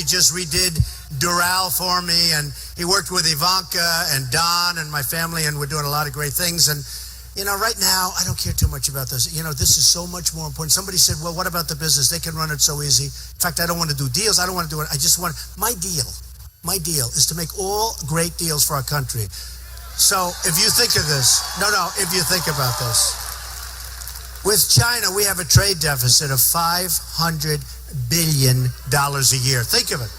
just redid Doral for me, and he worked with Ivanka and Don and my family, and we're doing a lot of great things. And you know, right now, I don't care too much about this. You know, this is so much more important. Somebody said, well, what about the business? They can run it so easy. In fact, I don't want to do deals. I don't want to do it. I just want, my deal is to make all great deals for our country. So if you think of this, if you think about this, with China, we have a trade deficit of $500 billion a year. Think of it.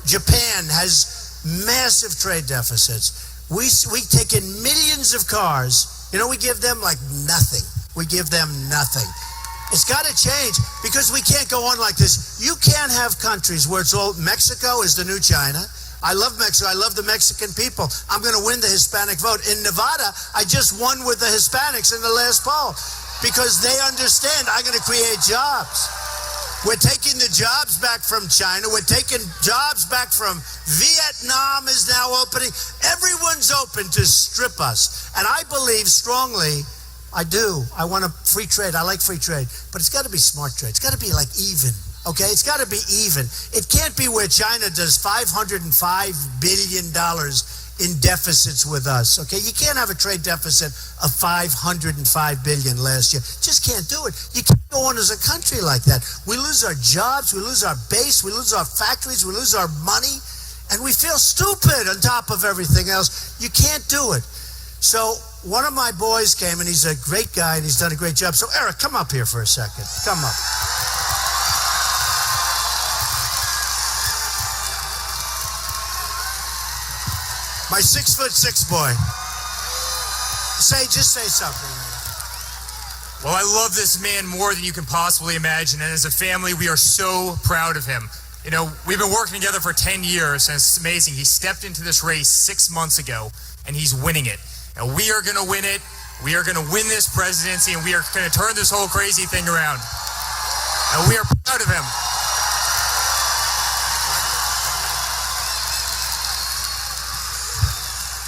Japan has massive trade deficits. We take in millions of cars. You know, we give them like nothing. We give them nothing. It's got to change because we can't go on like this. You can't have countries where it's all, Mexico is the new China. I love Mexico. I love the Mexican people. I'm going to win the Hispanic vote. In Nevada, I just won with the Hispanics in the last poll because they understand I'm going to create jobs. We're taking the jobs back from China. We're taking jobs back from Vietnam is now opening. Everyone's open to strip us. And I believe strongly, I do. I want a free trade. I like free trade. But it's got to be smart trade. It's got to be like even. Okay? It's got to be even. It can't be where China does $505 billion in deficits with us. Okay? You can't have a trade deficit of $505 billion last year. Just can't do it. You can't go on as a country like that. We lose our jobs, we lose our base, we lose our factories, we lose our money, and we feel stupid on top of everything else. You can't do it. So one of my boys came, and he's a great guy, and he's done a great job. So, Eric, come up here for a second. Come up. My 6'6" boy. Just say something. Well, I love this man more than you can possibly imagine, and as a family, we are so proud of him. You know, we've been working together for 10 years, and it's amazing. He stepped into this race 6 months ago, and he's winning it. And we are going to win it. We are going to win this presidency, and we are going to turn this whole crazy thing around. And we are proud of him.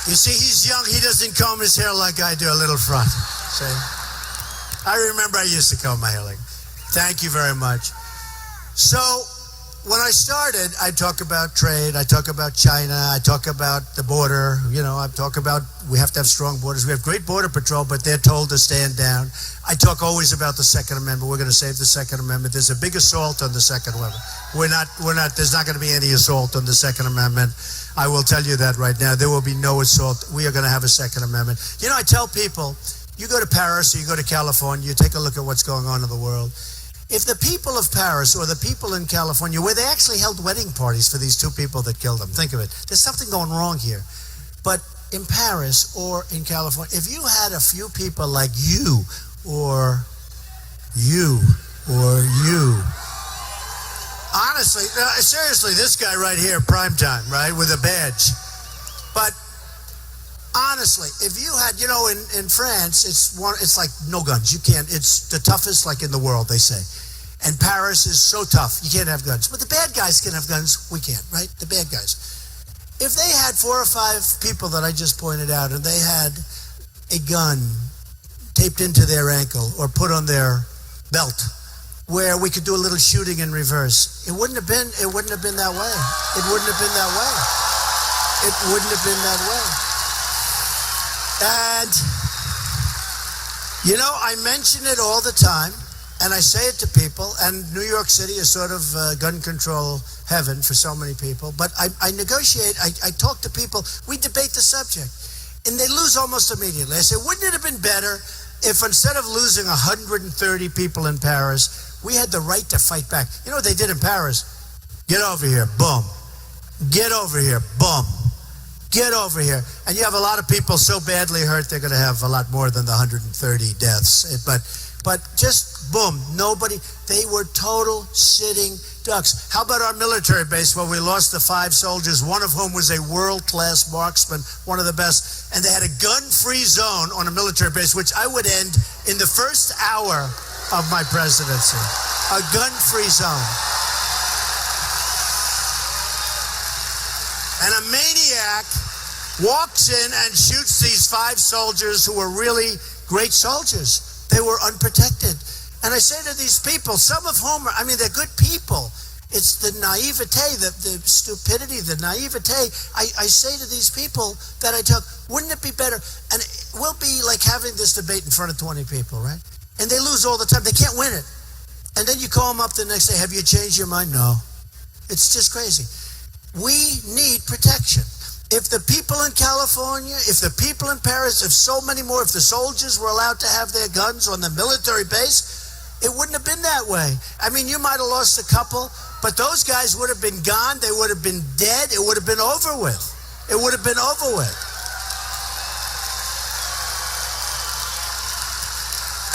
You see, he's young. He doesn't comb his hair like I do, a little front. See? I remember I used to comb my hair like. Thank you very much. So, when I started, I talk about trade, I talk about China, I talk about the border, I talk about we have to have strong borders. We have great border patrol, but they're told to stand down. I talk always about the Second Amendment. We're going to save the Second Amendment. There's a big assault on the Second Amendment. There's not going to be any assault on the Second Amendment. I will tell you that right now. There will be no assault. We are going to have a Second Amendment. I tell people, you go to Paris or you go to California, you take a look at what's going on in the world. If the people of Paris or the people in California, where they actually held wedding parties for these two people that killed them, think of it. There's something going wrong here. But in Paris or in California, if you had a few people like you or you, honestly, seriously, this guy right here, primetime, right, with a badge. But honestly, if you had, in France, it's like no guns. You can't. It's the toughest, like in the world, they say. And Paris is so tough, you can't have guns. But the bad guys can have guns. We can't, right? The bad guys. If they had 4 or 5 people that I just pointed out, and they had a gun taped into their ankle or put on their belt, where we could do a little shooting in reverse, it wouldn't have been that way. It wouldn't have been that way. It wouldn't have been that way. And, I mention it all the time, and I say it to people, and New York City is sort of gun control heaven for so many people, but I negotiate, I talk to people, we debate the subject, and they lose almost immediately. I say, wouldn't it have been better if instead of losing 130 people in Paris, we had the right to fight back? You know what they did in Paris? Get over here, boom. Get over here, boom. Get over here. And you have a lot of people so badly hurt, they're going to have a lot more than the 130 deaths. But just boom, they were total sitting ducks. How about our military base where we lost the 5 soldiers, one of whom was a world-class marksman, one of the best, and they had a gun-free zone on a military base, which I would end in the first hour of my presidency. A gun-free zone. And a maniac walks in and shoots these 5 soldiers who were really great soldiers. They were unprotected. And I say to these people, some of whom they're good people. It's the naivete, the stupidity, the naivete. I say to these people that I talk, wouldn't it be better? And we'll be like having this debate in front of 20 people, right? And they lose all the time. They can't win it. And then you call them up the next day, have you changed your mind? No. It's just crazy. We need protection. If the people in California, if the people in Paris, if so many more, if the soldiers were allowed to have their guns on the military base, it wouldn't have been that way. You might have lost a couple, but those guys would have been gone. They would have been dead. It would have been over with. It would have been over with.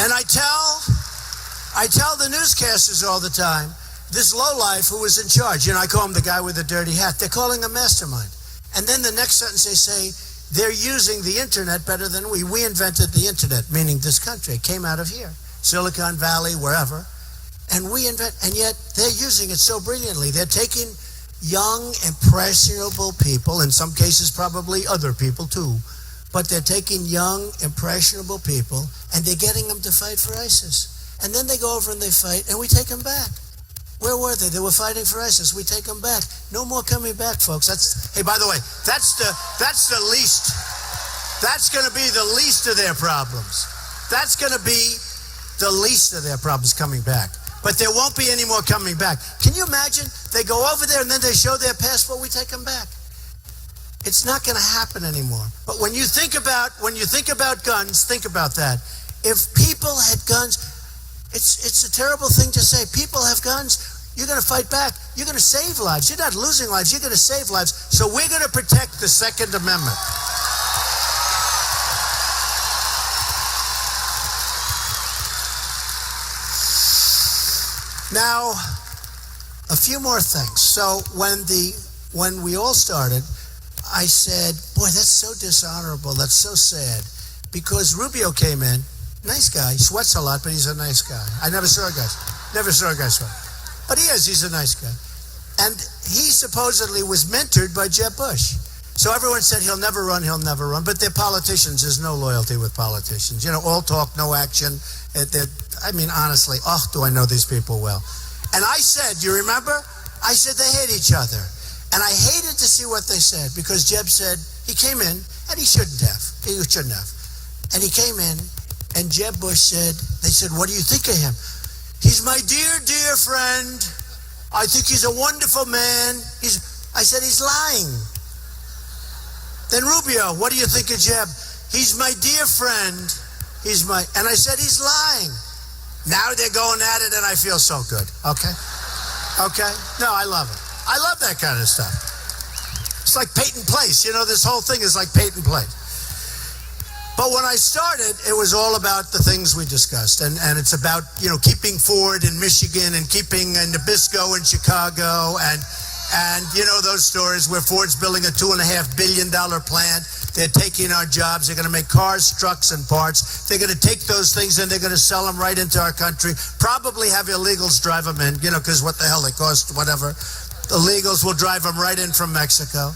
And I tell the newscasters all the time, this lowlife who was in charge, I call him the guy with the dirty hat. They're calling him mastermind. And then the next sentence they say, they're using the internet better than we. We invented the internet, meaning this country. It came out of here, Silicon Valley, wherever. And yet they're using it so brilliantly. They're taking young, impressionable people, in some cases probably other people too, but they're taking young, impressionable people, and they're getting them to fight for ISIS. And then they go over and they fight, and we take them back. Where were they? They were fighting for ISIS. We take them back. No more coming back, folks. Hey, by the way, that's the least. That's going to be the least of their problems. That's going to be the least of their problems coming back. But there won't be any more coming back. Can you imagine? They go over there and then they show their passport. We take them back. It's not going to happen anymore. But when you think about guns, think about that. If people had guns, it's a terrible thing to say. People have guns. You're going to fight back. You're going to save lives. You're not losing lives. You're going to save lives. So we're going to protect the Second Amendment. Now, a few more things. So when we all started, I said, boy, that's so dishonorable. That's so sad. Because Rubio came in, nice guy, sweats a lot, but he's a nice guy. I never saw a guy sweat. But he's a nice guy. And he supposedly was mentored by Jeb Bush. So everyone said he'll never run. But they're politicians. There's no loyalty with politicians. All talk, no action. Honestly, do I know these people well. And I said, you remember? I said they hate each other. And I hated to see what they said because Jeb said, he came in, and he shouldn't have. And he came in, and Jeb Bush said, they said, what do you think of him? He's my dear, dear friend. I think he's a wonderful man. I said, he's lying. Then Rubio, what do you think of Jeb? He's my dear friend. And I said, he's lying. Now they're going at it, and I feel so good. Okay? No, I love it. I love that kind of stuff. It's like Peyton Place. This whole thing is like Peyton Place. But when I started, it was all about the things we discussed. And it's about, keeping Ford in Michigan and keeping Nabisco in Chicago and those stories where Ford's building a $2.5 billion plant. They're taking our jobs. They're going to make cars, trucks, and parts. They're going to take those things and they're going to sell them right into our country. Probably have illegals drive them in, because what the hell they cost, whatever. The illegals will drive them right in from Mexico.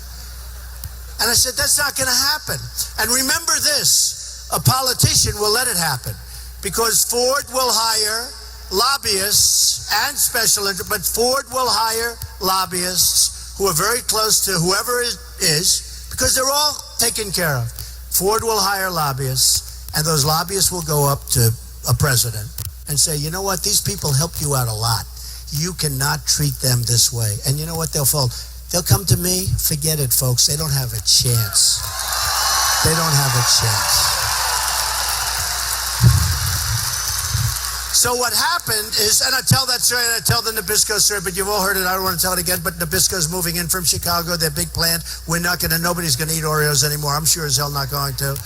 And I said, that's not going to happen. And remember this, a politician will let it happen because Ford will hire lobbyists and special interests, but Ford will hire lobbyists who are very close to whoever it is because they're all taken care of. Ford will hire lobbyists, and those lobbyists will go up to a president and say, you know what, these people helped you out a lot. You cannot treat them this way. And you know what, they'll fold. They'll come to me. Forget it, folks. They don't have a chance. They don't have a chance. So what happened is, and I tell that story, and I tell the Nabisco story, but you've all heard it. I don't want to tell it again, but Nabisco's moving in from Chicago, their big plant. Nobody's going to eat Oreos anymore. I'm sure as hell not going to.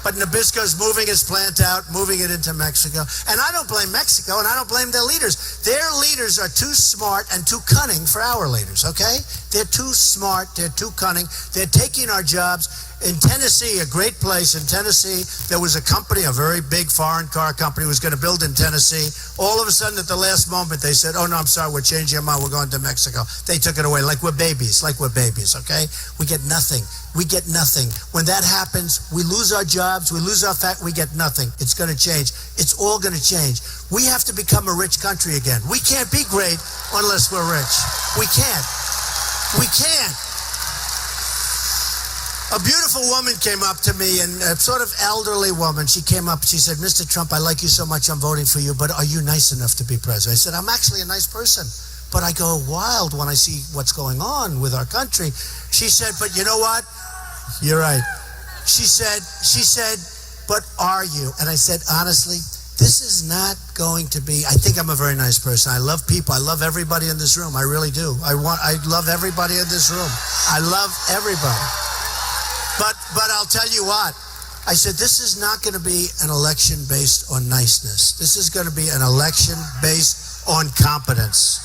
But Nabisco's moving his plant out, moving it into Mexico. And I don't blame Mexico, and I don't blame their leaders. Their leaders are too smart and too cunning for our leaders, okay? They're too smart. They're too cunning. They're taking our jobs. In Tennessee, a great place in Tennessee, there was a company, a very big foreign car company, was going to build in Tennessee. All of a sudden, at the last moment, they said, oh, no, I'm sorry, we're changing our mind. We're going to Mexico. They took it away like we're babies, okay? We get nothing. When that happens, we lose our jobs, we lose our we get nothing. It's going to change. It's all going to change. We have to become a rich country again. We can't be great unless we're rich. We can't. A beautiful woman came up to me, and a sort of elderly woman. She came up, she said, Mr. Trump, I like you so much, I'm voting for you, but are you nice enough to be president? I said, I'm actually a nice person, but I go wild when I see what's going on with our country. She said, but you know what? You're right. She said, but are you? And I said, honestly, this is not going to be, I think I'm a very nice person. I love people. I love everybody in this room. I really do. I love everybody in this room. I love everybody. But I'll tell you what, I said, this is not going to be an election based on niceness. This is going to be an election based on competence.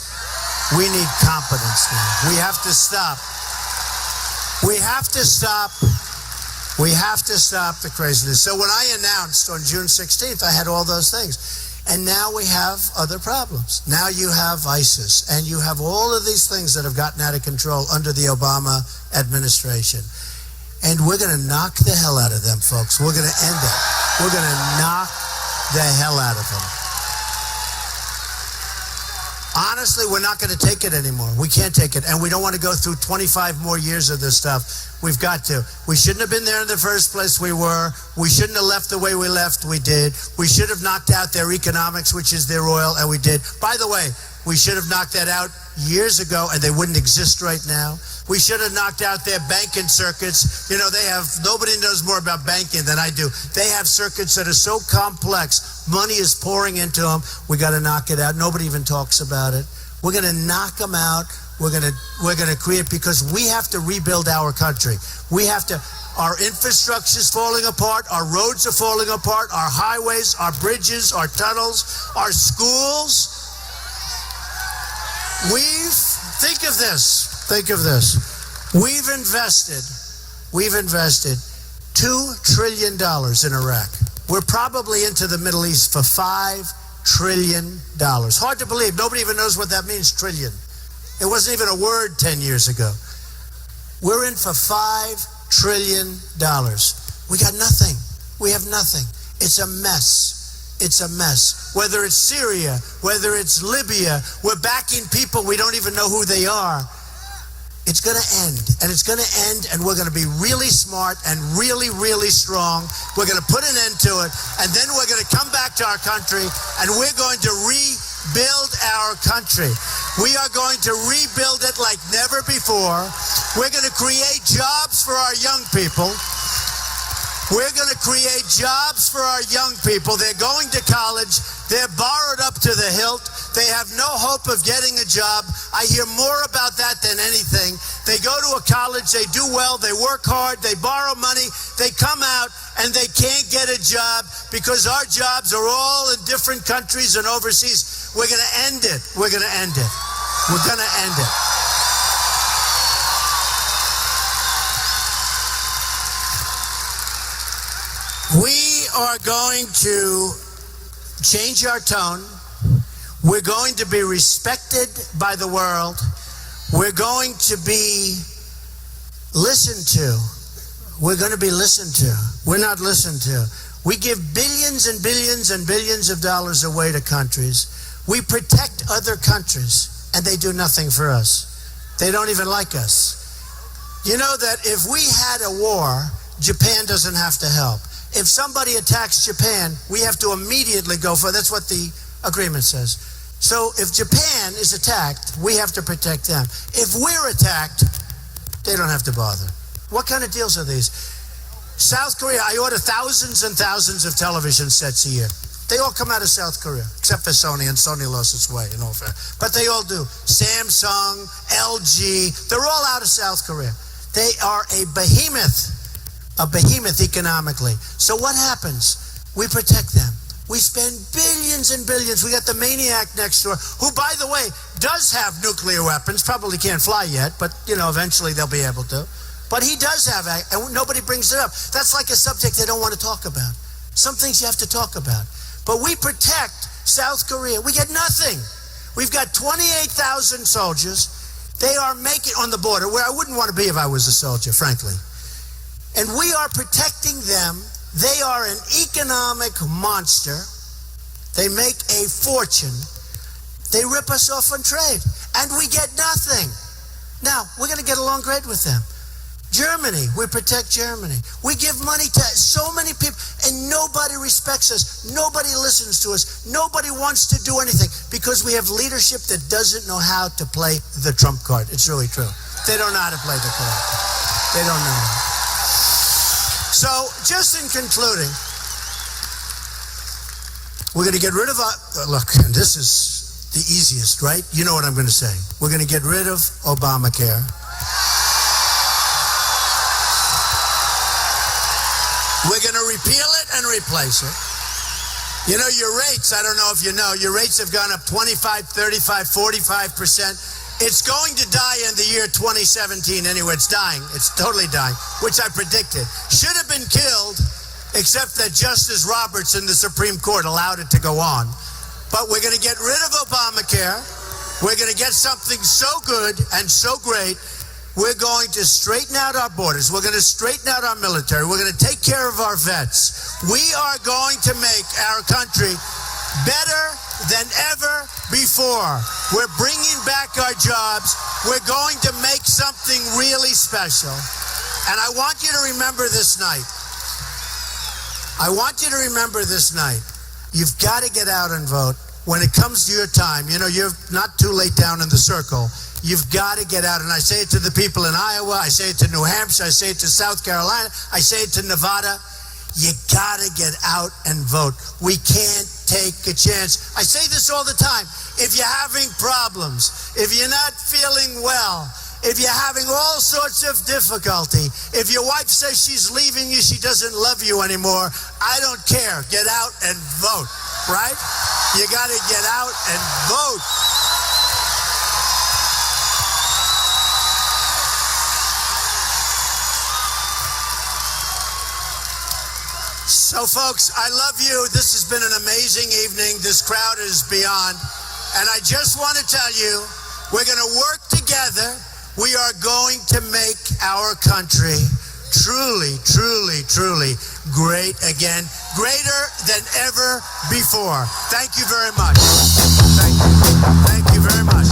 We need competence now. We have to stop the craziness. So when I announced on June 16th, I had all those things. And now we have other problems. Now you have ISIS, and you have all of these things that have gotten out of control under the Obama administration. And we're going to knock the hell out of them, folks. We're going to end it. We're going to knock the hell out of them. Honestly, we're not going to take it anymore. We can't take it. And we don't want to go through 25 more years of this stuff. We've got to. We shouldn't have been there in the first place. We were. We shouldn't have left the way we left. We did. We should have knocked out their economics, which is their oil, and we did. By the way, We should have knocked that out years ago, and they wouldn't exist right now. We should have knocked out their banking circuits. Nobody knows more about banking than I do. They have circuits that are so complex. Money is pouring into them. We got to knock it out. Nobody even talks about it. We're going to knock them out. We're going to create, because we have to rebuild our country. Our infrastructure is falling apart. Our roads are falling apart. Our highways, our bridges, our tunnels, our schools. Think of this. We've invested $2 trillion in Iraq. We're probably into the Middle East for $5 trillion. Hard to believe. Nobody even knows what that means, trillion. It wasn't even a word 10 years ago. We're in for $5 trillion. We got nothing. We have nothing. It's a mess. It's a mess. Whether it's Syria, whether it's Libya, we're backing people we don't even know who they are. It's going to end, and it's going to end, and we're going to be really smart and really, really strong. We're going to put an end to it, and then we're going to come back to our country, and we're going to rebuild our country. We are going to rebuild it like never before. We're going to create jobs for our young people. We're going to create jobs for our young people. They're going to college. They're borrowed up to the hilt. They have no hope of getting a job. I hear more about that than anything. They go to a college, they do well, they work hard, they borrow money, they come out, and they can't get a job because our jobs are all in different countries and overseas. We're going to end it. We're going to end it. We're going to end it. We are going to change our tone. We're going to be respected by the world. We're going to be listened to. We're going to be listened to. We're not listened to. We give billions and billions and billions of dollars away to countries. We protect other countries, and they do nothing for us. They don't even like us. You know that if we had a war, Japan doesn't have to help. If somebody attacks Japan, we have to immediately go for it. That's what the agreement says. So if Japan is attacked, we have to protect them. If we're attacked, they don't have to bother. What kind of deals are these? South Korea, I order thousands and thousands of television sets a year. They all come out of South Korea, except for Sony, and Sony lost its way in all fair. But they all do. Samsung, LG, they're all out of South Korea. They are a behemoth economically. So what happens? We protect them. We spend billions and billions. We got the maniac next door, who, by the way, does have nuclear weapons. Probably can't fly yet, but, eventually they'll be able to. But he does have, and nobody brings it up. That's like a subject they don't want to talk about. Some things you have to talk about. But we protect South Korea. We get nothing. We've got 28,000 soldiers. They are making, on the border, where I wouldn't want to be if I was a soldier, frankly. And we are protecting them. They are an economic monster. They make a fortune. They rip us off on trade. And we get nothing. Now, we're going to get along great with them. Germany, we protect Germany. We give money to so many people, and nobody respects us. Nobody listens to us. Nobody wants to do anything because we have leadership that doesn't know how to play the trump card. It's really true. They don't know how to play the card. They don't know. So, just in concluding, we're going to get rid of look, and this is the easiest, right? You know what I'm going to say. We're going to get rid of Obamacare. We're going to repeal it and replace it. You know, your rates, I don't know if you know, your rates have gone up 25, 35, 45%. It's going to die in the year 2017 anyway. It's dying. It's totally dying, which I predicted. Should have been killed, except that Justice Roberts in the Supreme Court allowed it to go on. But we're going to get rid of Obamacare. We're going to get something so good and so great. We're going to straighten out our borders. We're going to straighten out our military. We're going to take care of our vets. We are going to make our country better than ever before. We're bringing back our jobs. We're going to make something really special. And I want you to remember this night. I want you to remember this night. You've got to get out and vote. when it comes to your time, you're not too late down in the circle. You've got to get out. And I say it to the people in Iowa. I say it to New Hampshire. I say it to South Carolina. I say it to Nevada. You got to get out and vote. We can't take a chance. I say this all the time. If you're having problems, if you're not feeling well, if you're having all sorts of difficulty, if your wife says she's leaving you, she doesn't love you anymore, I don't care. Get out and vote, right? You got to get out and vote. So, folks, I love you. This has been an amazing evening. This crowd is beyond. And I just want to tell you, we're going to work together. We are going to make our country truly, truly, truly great again, greater than ever before. Thank you very much. Thank you. Thank you very much.